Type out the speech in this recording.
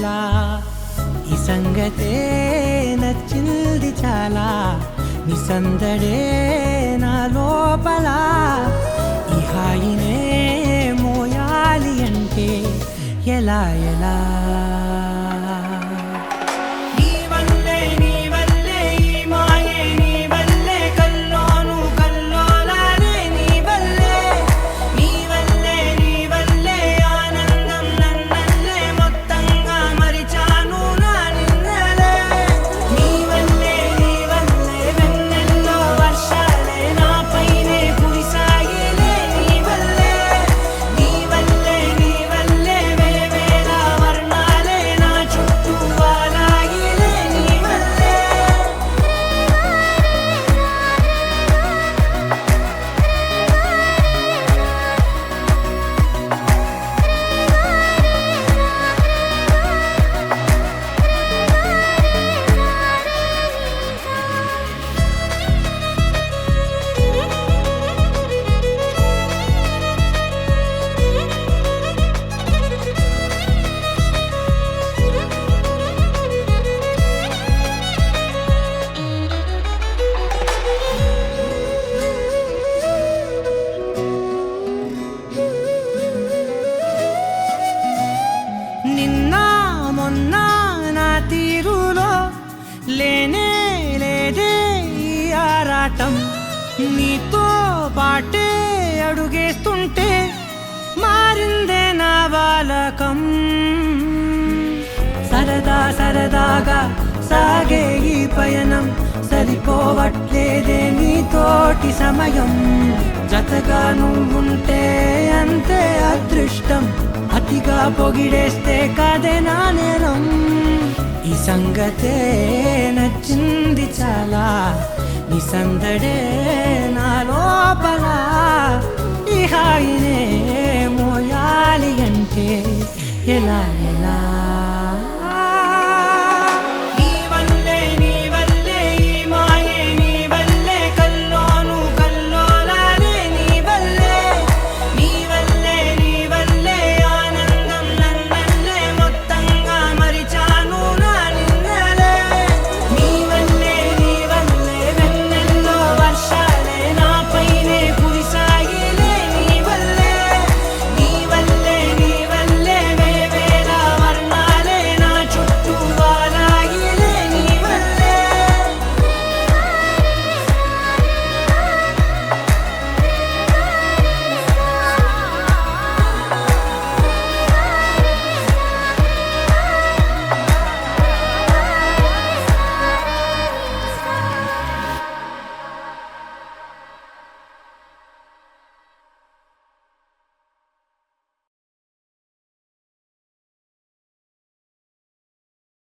ఇలా ఈ సంగతే నచ్చింది చాలా నీ సందడే నా లోపల ఈ హాయినే మోయాలి అంటే ఎలా ఎలా లేనే లేదే ఈ ఆరాటం నీతో పాటే అడుగేస్తుంటే మారిందే నా బాలకం సరదా సరదాగా సాగే ఈ పయనం సరిపోవట్లేదే నీతోటి సమయం జతగా నువ్వుంటే అంతే అదృష్టం అతిగా పొగిడేస్తే కదే నా నేరం ఈ సంగతే నచ్చింది చాలా నీ సందడే నా లోపల ఈ హాయినే మోయాలి అంటే ఎలా ఎలా